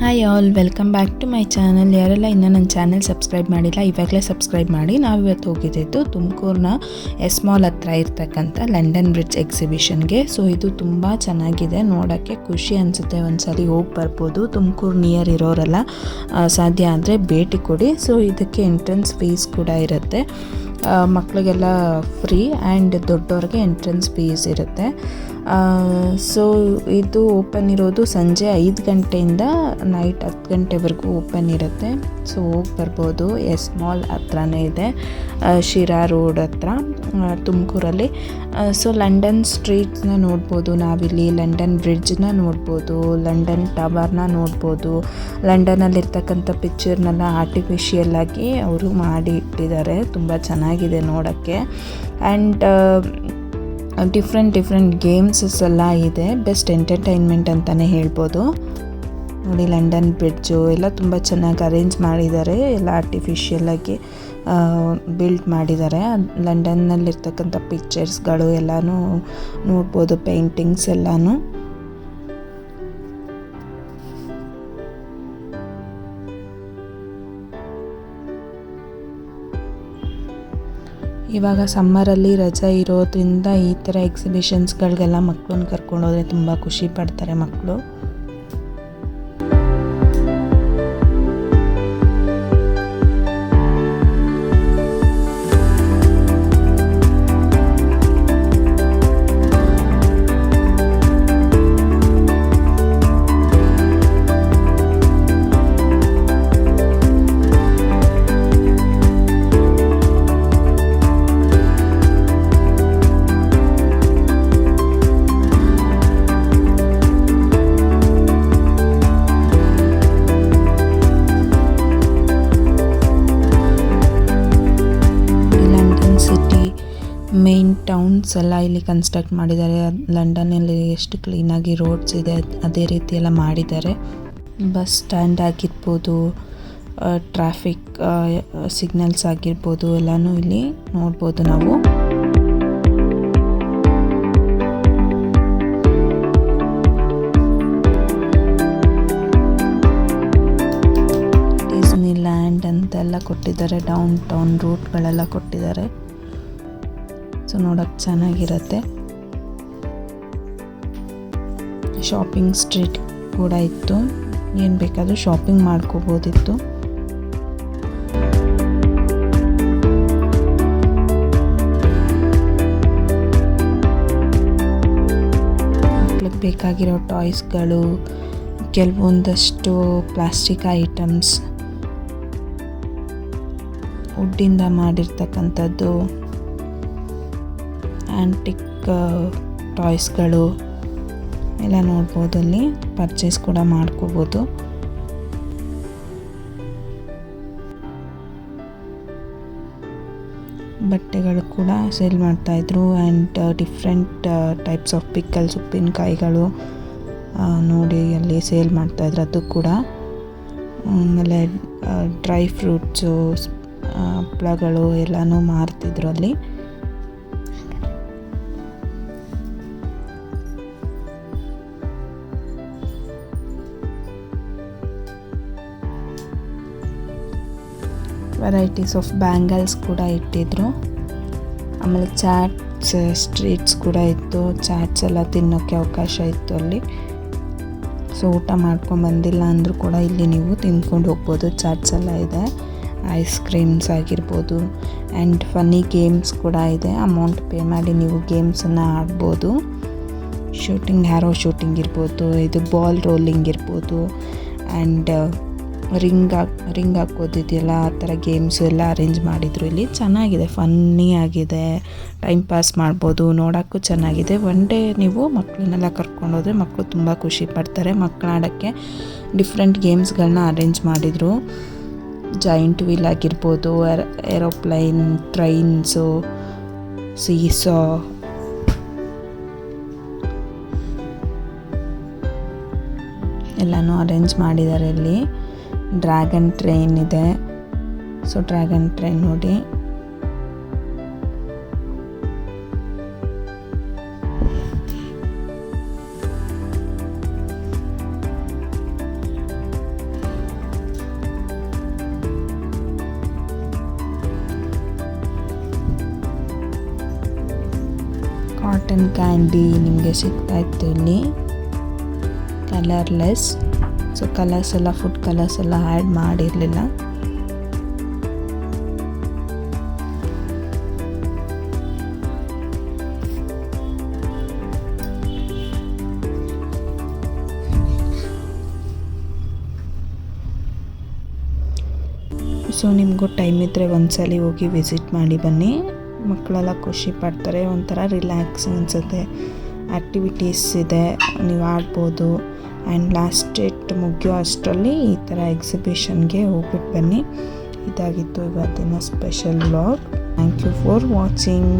Hi all, welcome back to my channel. ಯಾರೆಲ್ಲ ಇನ್ನೂ ನನ್ನ ಚಾನಲ್ ಸಬ್ಸ್ಕ್ರೈಬ್ ಮಾಡಿಲ್ಲ, ಇವಾಗಲೇ ಸಬ್ಸ್ಕ್ರೈಬ್ ಮಾಡಿ. ನಾವಿವತ್ತು ಹೋಗಿದ್ದು ತುಮಕೂರಿನ ಎಸ್ ಮಾಲ್ ಹತ್ರ ಇರ್ತಕ್ಕಂಥ ಲಂಡನ್ ಬ್ರಿಡ್ಜ್ ಎಕ್ಸಿಬಿಷನ್ಗೆ. ಸೊ ಇದು ತುಂಬ ಚೆನ್ನಾಗಿದೆ, ನೋಡೋಕ್ಕೆ ಖುಷಿ ಅನಿಸುತ್ತೆ. ಒಂದ್ಸಲಿ ಹೋಗಿ ಬರ್ಬೋದು. ತುಮಕೂರು ನಿಯರ್ ಇರೋರೆಲ್ಲ ಸಾಧ್ಯ ಆದರೆ ಭೇಟಿ ಕೊಡಿ. ಸೊ ಇದಕ್ಕೆ ಎಂಟ್ರೆನ್ಸ್ ಫೀಸ್ ಕೂಡ ಇರುತ್ತೆ. ಮಕ್ಕಳಿಗೆಲ್ಲ ಫ್ರೀ ಆ್ಯಂಡ್ ದೊಡ್ಡವ್ರಿಗೆ ಎಂಟ್ರೆನ್ಸ್ ಫೀಸ್ ಇರುತ್ತೆ. ಸೊ ಇದು ಓಪನ್ ಇರೋದು ಸಂಜೆ 5 ಗಂಟೆಯಿಂದ ನೈಟ್ 10 ಗಂಟೆವರೆಗೂ ಓಪನ್ ಇರುತ್ತೆ. ಸೊ ಹೋಗಿ ಬರ್ಬೋದು. ಎಸ್ ಮಾಲ್ ಹತ್ರನೇ ಇದೆ, ಶಿರಾ ರೋಡ್ ಹತ್ರ, ತುಮಕೂರಲ್ಲಿ. ಸೊ ಲಂಡನ್ ಸ್ಟ್ರೀಟ್ಸ್ನ ನೋಡ್ಬೋದು ನಾವಿಲ್ಲಿ, ಲಂಡನ್ ಬ್ರಿಡ್ಜ್ನ ನೋಡ್ಬೋದು, ಲಂಡನ್ ಟವರ್ನ ನೋಡ್ಬೋದು. ಲಂಡನಲ್ಲಿರ್ತಕ್ಕಂಥ ಪಿಕ್ಚರ್ನೆಲ್ಲ ಆರ್ಟಿಫಿಷಿಯಲ್ ಆಗಿ ಅವರು ಮಾಡಿ ಇಟ್ಟಿದ್ದಾರೆ. ತುಂಬ ಚೆನ್ನಾಗಿದೆ ನೋಡೋಕ್ಕೆ. ಆ್ಯಂಡ್ ಡಿಫ್ರೆಂಟ್ ಗೇಮ್ಸಸ್ ಎಲ್ಲ ಇದೆ. ಬೆಸ್ಟ್ ಎಂಟರ್ಟೈನ್ಮೆಂಟ್ ಅಂತಲೇ ಹೇಳ್ಬೋದು. ನೋಡಿ, ಲಂಡನ್ ಬ್ರಿಡ್ಜು ಎಲ್ಲ ತುಂಬ ಚೆನ್ನಾಗಿ ಅರೇಂಜ್ ಮಾಡಿದ್ದಾರೆ. ಎಲ್ಲ ಆರ್ಟಿಫಿಷಿಯಲಾಗಿ ಬಿಲ್ಡ್ ಮಾಡಿದ್ದಾರೆ. ಲಂಡನ್ನಲ್ಲಿರ್ತಕ್ಕಂಥ ಪಿಕ್ಚರ್ಸ್ಗಳು ಎಲ್ಲನೂ ನೋಡ್ಬೋದು, ಪೇಂಟಿಂಗ್ಸ್ ಎಲ್ಲನೂ. ಇವಾಗ ಸಮ್ಮರಲ್ಲಿ ರಜೆ ಇರೋದ್ರಿಂದ ಈ ಥರ ಎಕ್ಸಿಬಿಷನ್ಸ್ಗಳಿಗೆಲ್ಲ ಮಕ್ಕಳನ್ನ ಕರ್ಕೊಂಡೋದ್ರೆ ತುಂಬ ಖುಷಿ ಪಡ್ತಾರೆ ಮಕ್ಕಳು. ಮೇನ್ ಟೌನ್ಸ್ ಎಲ್ಲ ಇಲ್ಲಿ ಕನ್ಸ್ಟ್ರಕ್ಟ್ ಮಾಡಿದ್ದಾರೆ. ಲಂಡನ್ನಲ್ಲಿ ಎಷ್ಟು ಕ್ಲೀನಾಗಿ ರೋಡ್ಸ್ ಇದೆ ಅದೇ ರೀತಿ ಎಲ್ಲ ಮಾಡಿದ್ದಾರೆ. ಬಸ್ ಸ್ಟ್ಯಾಂಡ್ ಆಗಿರ್ಬೋದು, ಟ್ರಾಫಿಕ್ ಸಿಗ್ನಲ್ಸ್ ಆಗಿರ್ಬೋದು, ಎಲ್ಲನೂ ಇಲ್ಲಿ ನೋಡ್ಬೋದು ನಾವು. ಡಿಸ್ನಿ ಲ್ಯಾಂಡ್ ಅಂತೆಲ್ಲ ಕೊಟ್ಟಿದ್ದಾರೆ, ಡೌನ್ ಟೌನ್ ರೂಟ್ಗಳೆಲ್ಲ ಕೊಟ್ಟಿದ್ದಾರೆ. ಸೊ ನೋಡೋಕ್ಕೆ ಚೆನ್ನಾಗಿರುತ್ತೆ. ಶಾಪಿಂಗ್ ಸ್ಟ್ರೀಟ್ ಕೂಡ ಇತ್ತು, ಏನು ಬೇಕಾದರೂ ಶಾಪಿಂಗ್ ಮಾಡ್ಕೋಬೋದಿತ್ತು. ಮಕ್ಕಳಿಗೆ ಬೇಕಾಗಿರೋ ಟಾಯ್ಸ್ಗಳು, ಕೆಲವೊಂದಷ್ಟು ಪ್ಲಾಸ್ಟಿಕ್ ಐಟಮ್ಸ್, ವುಡ್ಡಿಂದ ಮಾಡಿರ್ತಕ್ಕಂಥದ್ದು, ಆ್ಯಂಟಿಕ್ ಟಾಯ್ಸ್ಗಳು ಎಲ್ಲ ನೋಡ್ಬೋದು. ಅಲ್ಲಿ ಪರ್ಚೇಸ್ ಕೂಡ ಮಾಡ್ಕೋಬೋದು. ಬಟ್ಟೆಗಳು ಕೂಡ ಸೇಲ್ ಮಾಡ್ತಾಯಿದ್ರು. ಆ್ಯಂಡ್ ಡಿಫ್ರೆಂಟ್ ಟೈಪ್ಸ್ ಆಫ್ ಪಿಕ್ಕಲ್ಸ್, ಉಪ್ಪಿನಕಾಯಿಗಳು ನೋಡಿ ಅಲ್ಲಿ ಸೇಲ್ ಮಾಡ್ತಾಯಿದ್ರು. ಅದು ಕೂಡ ಆಮೇಲೆ ಡ್ರೈ ಫ್ರೂಟ್ಸು, ಹಪ್ಪಳಗಳು ಎಲ್ಲನೂ ಮಾರ್ತಿದ್ರು ಅಲ್ಲಿ. ವೆರೈಟೀಸ್ ಆಫ್ ಬ್ಯಾಂಗಲ್ಸ್ ಕೂಡ ಇಟ್ಟಿದ್ರು. ಆಮೇಲೆ ಚಾಟ್ಸ್ ಸ್ಟ್ರೀಟ್ಸ್ ಕೂಡ ಇತ್ತು. ಚಾಟ್ಸ್ ಎಲ್ಲ ತಿನ್ನೋಕ್ಕೆ ಅವಕಾಶ ಇತ್ತು ಅಲ್ಲಿ. ಸೊ ಊಟ ಮಾಡ್ಕೊಂಡು ಬಂದಿಲ್ಲ ಅಂದರೂ ಕೂಡ ಇಲ್ಲಿ ನೀವು ತಿಂದ್ಕೊಂಡು ಹೋಗ್ಬೋದು. ಚಾಟ್ಸ್ ಎಲ್ಲ ಇದೆ, ಐಸ್ ಕ್ರೀಮ್ಸ್ ಆಗಿರ್ಬೋದು. ಆ್ಯಂಡ್ ಫನ್ನಿ ಗೇಮ್ಸ್ ಕೂಡ ಇದೆ. ಅಮೌಂಟ್ ಪೇ ಮಾಡಿ ನೀವು ಗೇಮ್ಸನ್ನು ಆಡ್ಬೋದು. ಹ್ಯಾರೋ ಶೂಟಿಂಗ್ ಇರ್ಬೋದು, ಇದು ಬಾಲ್ ರೋಲಿಂಗ್ ಇರ್ಬೋದು, ಆ್ಯಂಡ್ ರಿಂಗ್ ಹಾಕೋದಿದೆಯಲ್ಲ, ಆ ಥರ ಗೇಮ್ಸು ಎಲ್ಲ ಅರೇಂಜ್ ಮಾಡಿದರು ಇಲ್ಲಿ. ಚೆನ್ನಾಗಿದೆ, ಫನ್ನಿ ಆಗಿದೆ, ಟೈಮ್ ಪಾಸ್ ಮಾಡ್ಬೋದು, ನೋಡೋಕ್ಕೂ ಚೆನ್ನಾಗಿದೆ. ಒನ್ ಡೇ ನೀವು ಮಕ್ಕಳನ್ನೆಲ್ಲ ಕರ್ಕೊಂಡೋದ್ರೆ ಮಕ್ಕಳು ತುಂಬ ಖುಷಿ ಪಡ್ತಾರೆ. ಮಕ್ಕಳು ಆಡೋಕ್ಕೆ ಡಿಫ್ರೆಂಟ್ ಗೇಮ್ಸ್ಗಳನ್ನ ಅರೇಂಜ್ ಮಾಡಿದರು. ಜಾಯಿಂಟ್ ವೀಲ್ ಆಗಿರ್ಬೋದು, ಏರೋಪ್ಲೈನ್, ಟ್ರೈನ್ಸು, ಸೀಸಾ, ಎಲ್ಲನೂ ಅರೇಂಜ್ ಮಾಡಿದ್ದಾರೆ ಇಲ್ಲಿ. ಡ್ರ್ಯಾಗನ್ ಟ್ರೈನ್ ಇದೆ. ಸೊ ಡ್ರ್ಯಾಗನ್ ಟ್ರೈನ್ ನೋಡಿ, ಕಾಟನ್ ಕ್ಯಾಂಡಿ ನಿಮಗೆ ಸಿಗ್ತಾ ಇತ್ತು ಇಲ್ಲಿ ಕಲರ್ಲೆಸ್. ಸೊ ಕಲರ್ಸ್ ಎಲ್ಲ ಫುಡ್ ಕಲರ್ಸ್ ಎಲ್ಲ ಆ್ಯಡ್ ಮಾಡಿರಲಿಲ್ಲ. ಸೊ ನಿಮಗೂ ಟೈಮ್ ಇದ್ದರೆ ಒಂದ್ಸಲಿ ಹೋಗಿ ವಿಸಿಟ್ ಮಾಡಿ ಬನ್ನಿ. ಮಕ್ಕಳೆಲ್ಲ ಖುಷಿ ಪಡ್ತಾರೆ, ಒಂಥರ ರಿಲ್ಯಾಕ್ಸ್ ಅನಿಸುತ್ತೆ. ಆ್ಯಕ್ಟಿವಿಟೀಸ್ ಇದೆ, ನೀವು ಆಡ್ಬೋದು. ಆ್ಯಂಡ್ ಲಾಸ್ಟ್ ಡೇಟ್ ಮುಗಿಯೋ ಅಷ್ಟರಲ್ಲಿ ಈ ಥರ ಎಕ್ಸಿಬಿಷನ್ಗೆ ಹೋಗ್ಬಿಟ್ಟು ಬನ್ನಿ. ಇದಾಗಿತ್ತು ಇವತ್ತಿನ special vlog. Thank you for watching.